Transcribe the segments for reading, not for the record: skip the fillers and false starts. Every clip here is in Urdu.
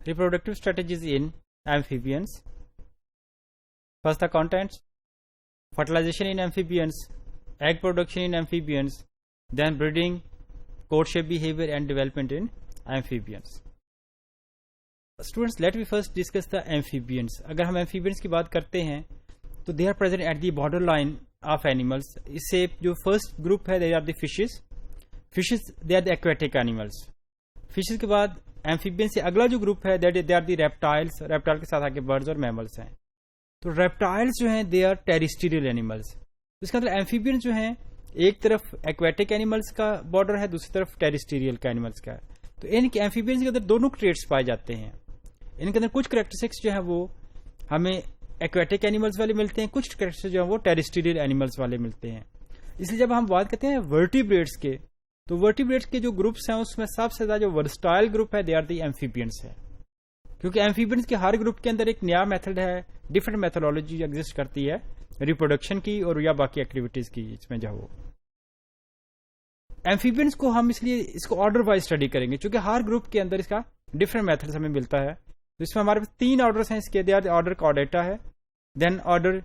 reproductive strategies in amphibians. First, the contents: fertilization in amphibians, egg production in amphibians, then breeding, courtship behavior and development in amphibians. Students, let me first discuss the amphibians. اگر ہم amphibians کی بات کرتے ہیں تو they are present at the border line of animals. اس سے جو فرسٹ گروپ ہے they are the fishes. Fishes they are the aquatic animals. Fishes کے بعد amphibians سے اگلا جو گروپ ہے they are the reptiles. reptile کے ساتھ آگے birds اور mammals ہیں. تو reptiles جو ہیں they are terrestrial animals. اس کے اندر amphibians جو ہیں ایک طرف aquatic animals کا border ہے, دوسری طرف terrestrial کا animals کا ہے. تو ان کے amphibians کے اندر دونوں ٹریٹس پائے جاتے ہیں. ان کے اندر کچھ کریکٹرسٹکس جو ہیں وہ ہمیں ایکویٹک اینیملز والے ملتے ہیں, کچھ کریکٹرسٹکس جو ہیں وہ ٹیریسٹریل اینیملز والے ملتے ہیں. اس لیے جب ہم بات کرتے ہیں ورٹیبریٹس کے, تو ورٹیبریٹس کے جو گروپس ہیں اس میں سب سے زیادہ جو ورسٹائل گروپ ہے دے آر دی ایمفیبینس ہے, کیونکہ ایمفیبینس کے ہر گروپ کے اندر ایک نیا میتھڈ ہے, ڈفرنٹ میتھڈولوجی ایگزسٹ کرتی ہے ریپروڈکشن کی اور یا باقی ایکٹیویٹیز کی. اس میں جو وہ ایمفیبینس کو ہم اس لیے اس کو آرڈر وائز اسٹڈی کریں گے, چونکہ ہر گروپ کے اندر اس کا ڈفرنٹ میتھڈ ہمیں ملتا ہے. تو اس میں ہمارے پاس 3 آرڈرس ہیں اس کے. آرڈر کارڈیٹا ہے, دین آرڈر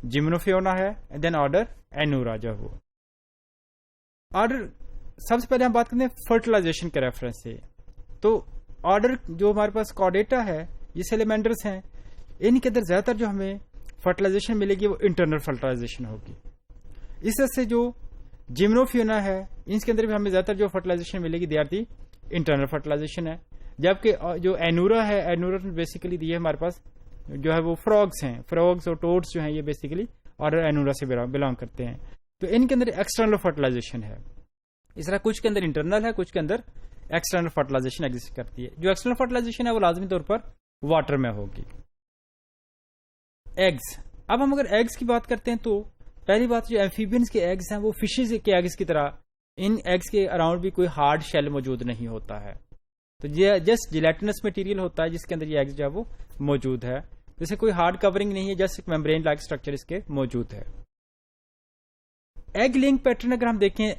جیمنوفیونا ہے, دین آرڈر اینورا. جو وہ آرڈر سب سے پہلے ہم بات کرتے ہیں فرٹیلائزیشن کے ریفرنس سے. تو آرڈر جو ہمارے پاس کارڈیٹا ہے یہ سیلیمینڈرس ہیں, ان کے اندر زیادہ تر جو ہمیں فرٹیلائزیشن ملے گی وہ انٹرنل فرٹیلائزیشن ہوگی. اس طرح سے جو جیمنوفیونا ہے ان کے اندر بھی ہمیں زیادہ تر جو فرٹیلائزیشن ملے گی they are the internal fertilization ہے. جبکہ جو اینورا ہے, اینورا بیسیکلی یہ ہمارے پاس جو ہے وہ فراگس ہیں, فراگس اور ٹوڈس جو ہیں یہ بیسیکلی آرڈر اینورا سے بلانگ کرتے ہیں. تو ان کے اندر ایکسٹرنل فرٹیلائزیشن ہے. اس طرح کچھ کے اندر انٹرنل ہے, کچھ کے اندر ایکسٹرنل فرٹیلائزیشن ایگزسٹ کرتی ہے. جو ایکسٹرنل فرٹیلائزیشن ہے وہ لازمی طور پر واٹر میں ہوگی. ایگز, اب ہم اگر ایگز کی بات کرتے ہیں تو پہلی بات جو ایمفیبینس کے ایگز ہیں وہ فشز کے ایگز کی طرح ان ایگز کے اراؤنڈ بھی کوئی ہارڈ شیل موجود نہیں ہوتا ہے. تو یہ جسٹ جیلیٹنس مٹیریل ہوتا ہے جس کے اندر یہ ایگز جو ہے وہ موجود ہے. جیسے کوئی ہارڈ کورنگ نہیں ہے, جسٹ ایک میمبرین لائک اسٹرکچر اس کے موجود ہے. ایگ لنک پیٹرن اگر ہم دیکھیں,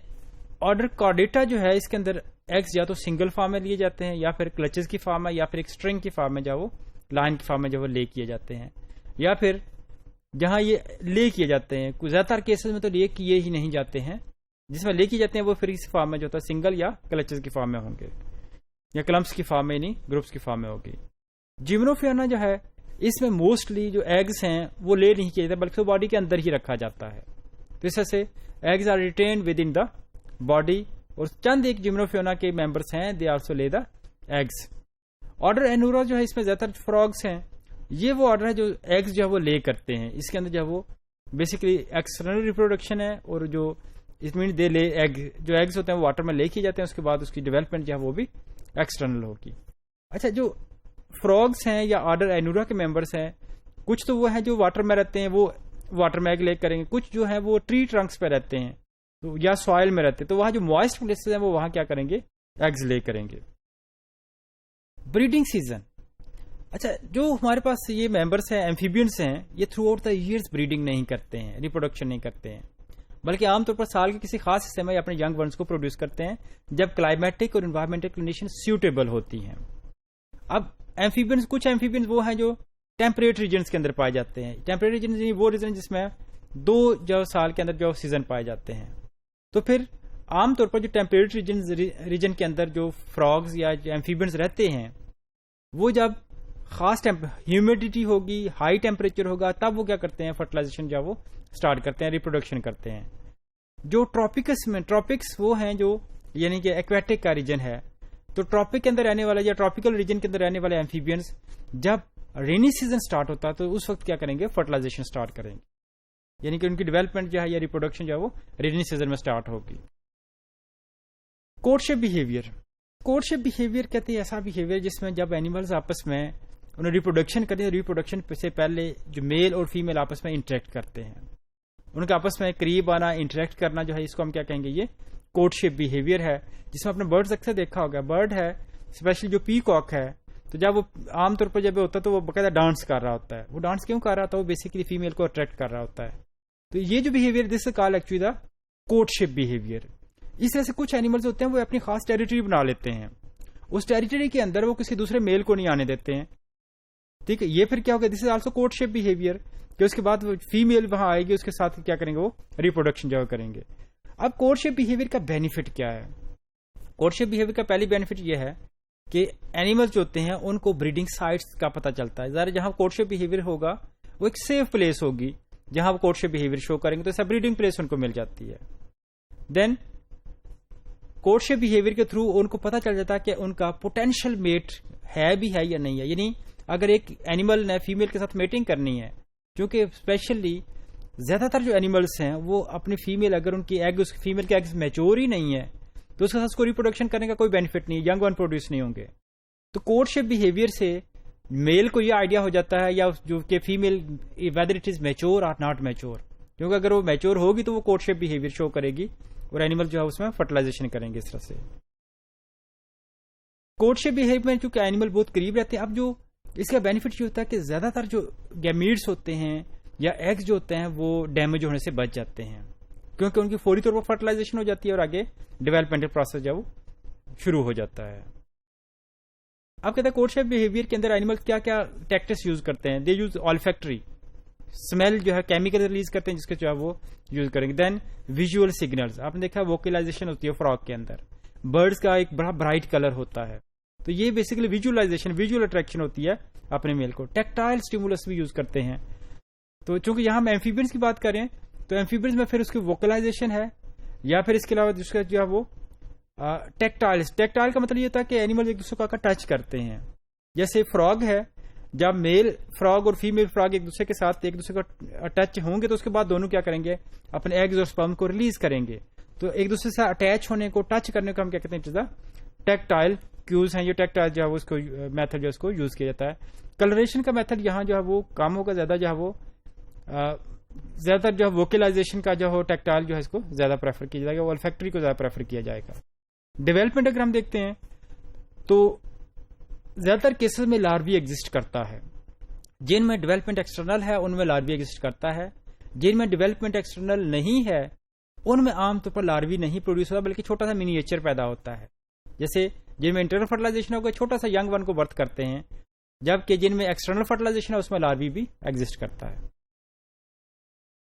آرڈر کارڈیٹا جو ہے اس کے اندر ایگز یا تو سنگل فارم میں لیے جاتے ہیں یا پھر کلچز کی فارم میں یا پھر ایک اسٹرنگ کی فارم میں جو وہ لائن کی فارم میں جو وہ لے کیے جاتے ہیں, یا پھر جہاں یہ لے کیے جاتے ہیں زیادہ تر کیسز میں تو لے کیے ہی نہیں جاتے ہیں, جس میں لے کیے جاتے ہیں وہ پھر اس فارم میں جو ہوتا ہے سنگل یا کلچز کی فارم میں ہوں گے یا کلمپس کی فارم میں, نہیں گروپس کی فارم میں ہوگی. جیمنوفیونا جو ہے اس میں موسٹلی جو ایگز ہیں وہ لے نہیں کیے جاتے بلکہ باڈی کے اندر ہی رکھا جاتا ہے. تو اس طرح سے eggs are retained within the body, اور چند ایک جیمنوفیونا کے ممبرس ہیں دے آلسو لے دا ایگز. آرڈر اینورا جو ہے اس میں زیادہ تر فراگس ہیں, یہ وہ آرڈر ہے جو ایگز جو ہے وہ لے کرتے ہیں. اس کے اندر جو ہے وہ بیسیکلی ایکسٹرنل ریپروڈکشن ہے, اور جو اس مین دے لے ایگ, جو ایگز ہوتے ہیں وہ واٹر میں لے کیے جاتے ہیں, اس کے بعد اس کی ڈیولپمنٹ جو ہے وہ بھی ایکسٹرنل ہوگی. اچھا, جو فراگس ہیں یا آرڈر اینورا کے ممبرس ہیں, کچھ تو وہ ہیں جو واٹر میں رہتے ہیں, وہ واٹر میں ایگ لے کریں گے. کچھ جو ہیں وہ ٹری ٹرنکس پہ رہتے ہیں تو یا سوائل میں رہتے ہیں, تو وہاں جو موائسٹ پلیسز ہیں وہ وہاں کیا کریں گے, ایگز لے کریں گے. بریڈنگ سیزن, اچھا جو ہمارے پاس یہ ممبرس ہیں ایمفیبینس ہیں یہ through out the years breeding نہیں کرتے ہیں, ریپروڈکشن نہیں کرتے ہیں, بلکہ عام طور پر سال کے کسی خاص حصے میں اپنے ینگ ونس کو پروڈیوس کرتے ہیں جب کلائمیٹک اور انوائرمنٹل کنڈیشن سیوٹیبل ہوتی ہیں. اب ایمفیبینس, کچھ ایمفیبینس وہ ہیں جو ٹیمپریٹ ریجنس کے اندر پائے جاتے ہیں. ٹیمپریٹ ریجن وہ ریجن جس میں 2 جو سال کے اندر جو سیزن پائے جاتے ہیں. تو پھر عام طور پر جو ٹیمپریٹ ریجن کے اندر جو فراگز یا ایمفیبینس رہتے ہیں وہ جب خاص ہیومیڈیٹی ہوگی, ہائی ٹیمپریچر ہوگا, تب وہ کیا کرتے ہیں, فرٹیلائزیشن جو وہ اسٹارٹ کرتے ہیں, ریپروڈکشن کرتے ہیں. جو ٹراپکس میں, ٹراپکس وہ ہیں جو یعنی کہ ایکویٹک کا ریجن ہے, تو ٹراپک کے اندر رہنے والا یا ٹراپیکل ریجن کے اندر رہنے والے ایمفیبینس جب رینی سیزن سٹارٹ ہوتا ہے تو اس وقت کیا کریں گے, فرٹیلائزیشن سٹارٹ کریں گے, یعنی کہ ان کی ڈیولپمنٹ جو ہے یا ریپروڈکشن جو ہے وہ رینی سیزن میں سٹارٹ ہوگی. کورٹشپ بیہیویئر, کورٹشپ بیہیویئر کہتے ہیں ایسا بیہیویئر جس میں جب اینیملز آپس میں انہیں ریپروڈکشن کرتے ہیں, ریپروڈکشن سے پہلے جو میل اور فیمیل آپس میں انٹریکٹ کرتے ہیں, ان کے آپس میں قریب آنا, انٹریکٹ کرنا جو ہے اس کو ہم کیا کہیں گے, یہ کورٹشپ بیہیویئر ہے. جس میں آپ نے برڈز اکثر دیکھا ہوگا, برڈ ہے اسپیشلی جو پی کاک ہے, تو جب وہ عام طور پر جب ہوتا ہے تو وہ باقاعدہ ڈانس کر رہا ہوتا ہے. وہ ڈانس کیوں کر رہا ہوتا ہے, وہ بیسیکلی فیمیل کو اٹریکٹ کر رہا ہوتا ہے. تو یہ جو behaviour this is called actually the courtship behaviour. اس طرح سے کچھ اینیملز ہوتے ہیں وہ اپنی خاص ٹیریٹری بنا لیتے ہیں اس ٹیریٹری کے اندر وہ کسی دوسرے میل کو نہیں آنے دیتے ہیں. ٹھیک ہے, یہ پھر کیا ہوگا, دس از آلسو کوٹشپ بہیویئر, کہ اس کے بعد فیمیل وہاں آئے گی, اس کے ساتھ کیا کریں گے, وہ ریپروڈکشن جو کریں گے. اب کوٹشپ بہیویئر کا بینیفٹ کیا ہے؟ کوٹشپ بہیویئر کا پہلی بینیفٹ یہ ہے کہ اینیمل جو ہوتے ہیں ان کو بریڈنگ سائٹس کا پتہ چلتا ہے. ظاہر جہاں کوٹشپ بہیویئر ہوگا وہ ایک سیف پلیس ہوگی, جہاں وہ کوٹشپ بہیویئر شو کریں گے تو ایسا بریڈنگ پلیس ان کو مل جاتی ہے. دین کوٹشپ بہیویئر کے تھرو ان کو پتہ چل جاتا ہے کہ ان کا پوٹینشیل میٹ ہے بھی ہے یا نہیں ہے. یعنی اگر ایک اینیمل نے فیمیل کے ساتھ میٹنگ کرنی ہے, کیونکہ اسپیشلی زیادہ تر جو اینیملس ہیں وہ اپنی فیمیل, اگر ان کی ایگ, اس فیمیل کے ایگز میچور ہی نہیں ہے تو اس کے ساتھ اس کو ریپروڈکشن کرنے کا کوئی بینیفٹ نہیں, ینگ ون پروڈیوس نہیں ہوں گے. تو کوٹشپ بہیویئر سے میل کو یہ آئیڈیا ہو جاتا ہے, یا جو کہ female whether it is mature اور ناٹ میچور, کیونکہ اگر وہ میچور ہوگی تو وہ کوٹشپ بہیویئر شو کرے گی اور اینیمل جو ہے اس میں فرٹیلائزیشن کریں گے. اس طرح سے کوٹشپ بہیویئر میں چونکہ اینیمل بہت قریب رہتے ہیں, اب جو اس کا بینیفٹ یہ ہوتا ہے کہ زیادہ تر جو گیمیٹس ہوتے ہیں یا ایگز جو ہوتے ہیں وہ ڈیمیج ہونے سے بچ جاتے ہیں, کیونکہ ان کی فوری طور پر فرٹیلائزیشن ہو جاتی ہے اور آگے ڈیولپمنٹل پروسیس جو شروع ہو جاتا ہے. اب کہتے ہیں کوٹشپ بہیویئر کے اندر اینیمل کیا کیا ٹیکٹس یوز کرتے ہیں. دے یوز آلفیکٹری, اسمیل جو ہے کیمیکل ریلیز کرتے ہیں جس کے جو ہے وہ یوز کریں گے. دین ویژول سگنلز, آپ نے دیکھا ووکلائزیشن ہوتی ہے فراگ کے اندر, برڈز کا ایک بڑا برائٹ کلر ہوتا ہے, تو یہ بیسیکلی ویژولائزیشن, ویژول اٹریکشن ہوتی ہے اپنے میل کو. ٹیکٹائل اسٹیمولس بھی یوز کرتے ہیں. تو چونکہ یہاں ہم ایمفیبینس کی بات کریں تو ایمفیبینس میں پھر اس کی ووکلائزیشن ہے, یا پھر اس کے علاوہ جس کا جو ہے وہ ٹیکٹائل. ٹیکٹائل کا مطلب یہ ہوتا ہے کہ اینیمل ایک دوسرے کا ٹچ کرتے ہیں. جیسے فراگ ہے, جب میل فراگ اور فیمیل فراگ ایک دوسرے کے ساتھ ایک دوسرے کا ٹچ ہوں گے تو اس کے بعد دونوں کیا کریں گے, اپنے ایگز اور سپرم کو ریلیز کریں گے. تو ایک دوسرے سے اٹیچ ہونے کو, ٹچ کرنے کو ہم کیا کہتے ہیں, ٹیکٹائل کیوز ہیں. یہ ٹیکٹائل جو ہے اس کو میتھڈ جو ہے اس کو یوز کیا جاتا ہے. کلریشن کا میتھڈ یہاں جو ہے وہ کام ہوگا, زیادہ جو ہے وہ زیادہ تر جو ہے ووکلائزیشن کا جو ہے ٹیکٹائل جو ہے اس کو زیادہ پریفر کیا جائے گا, والفیکٹری کو زیادہ پریفر کیا جائے گا. ڈیولپمنٹ اگر ہم دیکھتے ہیں تو زیادہ تر کیسز میں لاروی ایگزسٹ کرتا ہے. جن میں ڈیولپمنٹ ایکسٹرنل ہے ان میں لاروی ایگزسٹ کرتا ہے. جن میں ڈیولپمنٹ ایکسٹرنل نہیں ہے ان میں عام طور پر لاروی نہیں پروڈیوس ہوتا, بلکہ چھوٹا سا منیچر پیدا ہوتا ہے. جیسے جن میں انٹرنل فرٹیلائزیشن ہوگا چھوٹا سا ینگ ون کو برتھ کرتے ہیں, جبکہ جن میں ایکسٹرنل فرٹیلائزیشن ہے اس میں لاروی بھی ایگزسٹ کرتا ہے.